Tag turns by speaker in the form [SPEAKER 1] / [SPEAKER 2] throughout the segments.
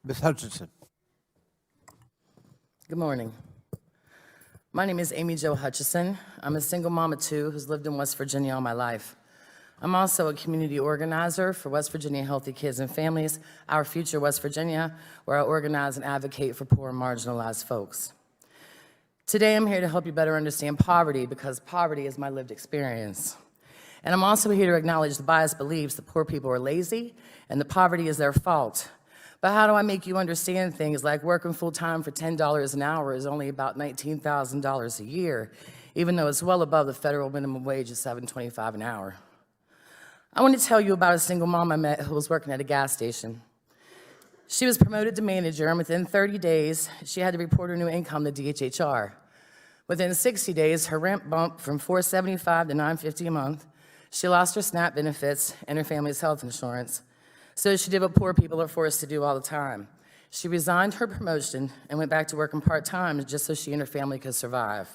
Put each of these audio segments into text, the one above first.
[SPEAKER 1] Ms. Hutchinson.
[SPEAKER 2] Good morning. My name is Amy Jo Hutchinson. I'm a single mom of two who's lived in West Virginia all my life. I'm also a community organizer for West Virginia Healthy Kids and Families, Our Future West Virginia, where I organize and advocate for poor and marginalized folks. Today I'm here to help you better understand poverty because poverty is my lived experience. And I'm also here to acknowledge the biased beliefs that poor people are lazy and that poverty is their fault. But how do I make you understand things like working full-time for $10 an hour is only about $19,000 a year, even though it's well above the federal minimum wage of $7.25 an hour? I want to tell you about a single mom I met who was working at a gas station. She was promoted to manager, and within 30 days, she had to report her new income to DHHR. Within 60 days, her rent bumped from $475 to $950 a month. She lost her SNAP benefits and her family's health insurance. So she did what poor people are forced to do all the time. She resigned her promotion and went back to working part-time just so she and her family could survive.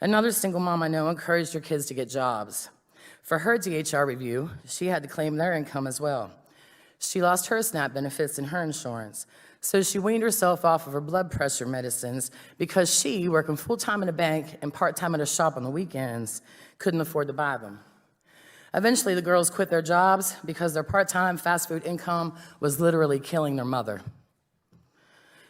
[SPEAKER 2] Another single mom I know encouraged her kids to get jobs. For her DHR review, she had to claim their income as well. She lost her SNAP benefits and her insurance, so she weaned herself off of her blood pressure medicines because she, working full-time in a bank and part-time at a shop on the weekends, couldn't afford to buy them. Eventually, the girls quit their jobs because their part-time fast food income was literally killing their mother.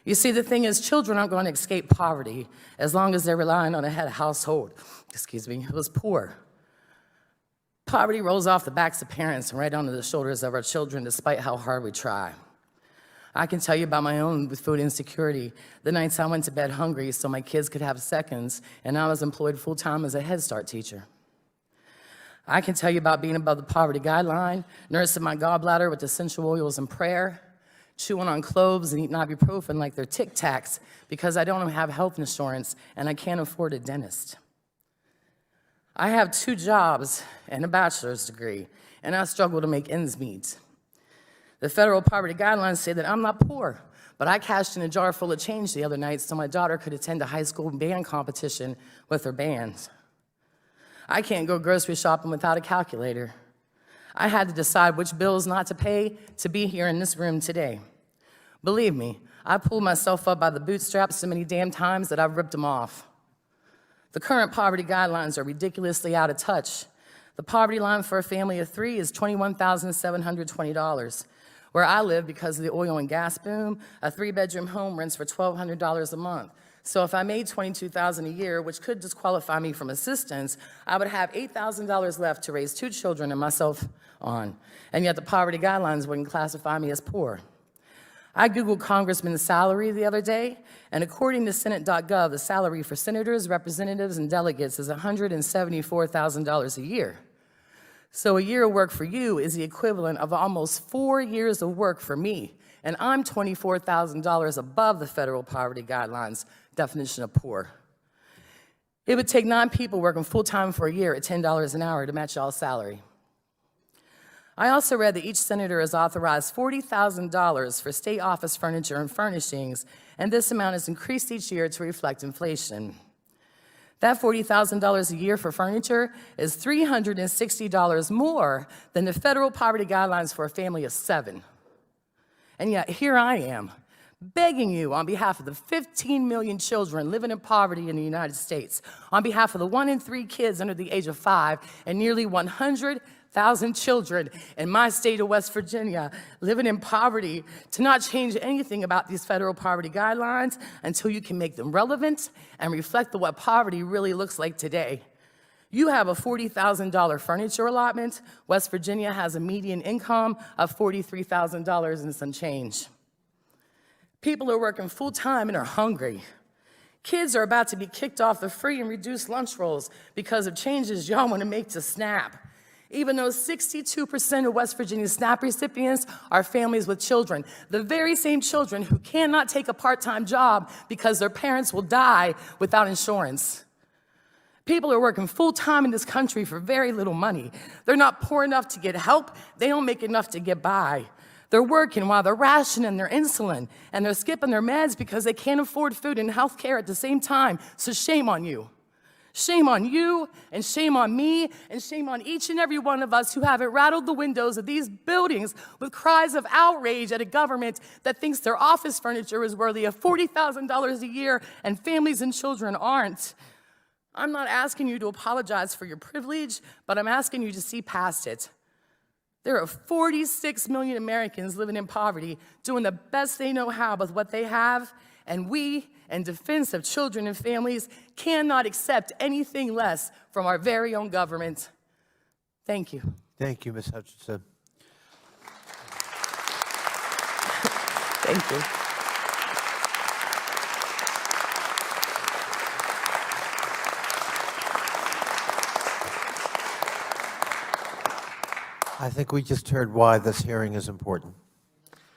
[SPEAKER 2] You see, the thing is, children aren't going to escape poverty as long as they're relying on a head household, who was poor. Poverty rolls off the backs of parents and right onto the shoulders of our children, despite how hard we try. I can tell you about my own with food insecurity. The nights I went to bed hungry so my kids could have seconds, and I was employed full-time as a Head Start teacher. I can tell you about being above the poverty guideline, nursing my gallbladder with essential oils and prayer, chewing on cloves and eating ibuprofen like they're Tic Tacs because I don't have health insurance and I can't afford a dentist. I have 2 jobs and a bachelor's degree, and I struggle to make ends meet. The federal poverty guidelines say that I'm not poor, but I cashed in a jar full of change the other night so my daughter could attend a high school band competition with her bands. I can't go grocery shopping without a calculator. I had to decide which bills not to pay to be here in this room today. Believe me, I pulled myself up by the bootstraps so many damn times that I've ripped them off. The current poverty guidelines are ridiculously out of touch. The poverty line for a family of 3 is $21,720. Where I live, because of the oil and gas boom, a 3-bedroom home rents for $1,200 a month. So if I made $22,000 a year, which could disqualify me from assistance, I would have $8,000 left to raise 2 children and myself on. And yet the poverty guidelines wouldn't classify me as poor. I Googled congressman's salary the other day, and according to Senate.gov, the salary for senators, representatives, and delegates is $174,000 a year. So a year of work for you is the equivalent of almost 4 years of work for me, and I'm $24,000 above the federal poverty guidelines definition of poor. It would take 9 people working full-time for a year at $10 an hour to match y'all's salary. I also read that each senator has authorized $40,000 for state office furniture and furnishings, and this amount is increased each year to reflect inflation. That $40,000 a year for furniture is $360 more than the federal poverty guidelines for a family of 7. And yet here I am, begging you on behalf of the 15 million children living in poverty in the United States, on behalf of the 1 in 3 kids under the age of 5, and nearly 100,000 children in my state of West Virginia living in poverty, to not change anything about these federal poverty guidelines until you can make them relevant and reflect what poverty really looks like today. You have a $40,000 furniture allotment. West Virginia has a median income of $43,000 and some change. People are working full-time and are hungry. Kids are about to be kicked off the free and reduced lunch rolls because of changes y'all want to make to SNAP. Even though 62% of West Virginia SNAP recipients are families with children, the very same children who cannot take a part-time job because their parents will die without insurance. People are working full-time in this country for very little money. They're not poor enough to get help. They don't make enough to get by. They're working while they're rationing their insulin, and they're skipping their meds because they can't afford food and health care at the same time, so shame on you. Shame on you, and shame on me, and shame on each and every one of us who haven't rattled the windows of these buildings with cries of outrage at a government that thinks their office furniture is worthy of $40,000 a year and families and children aren't. I'm not asking you to apologize for your privilege, but I'm asking you to see past it. There are 46 million Americans living in poverty, doing the best they know how with what they have, and we, in defense of children and families, cannot accept anything less from our very own government. Thank you.
[SPEAKER 1] Thank you, Ms. Hutchinson.
[SPEAKER 2] Thank you.
[SPEAKER 1] I think we just heard why this hearing is important.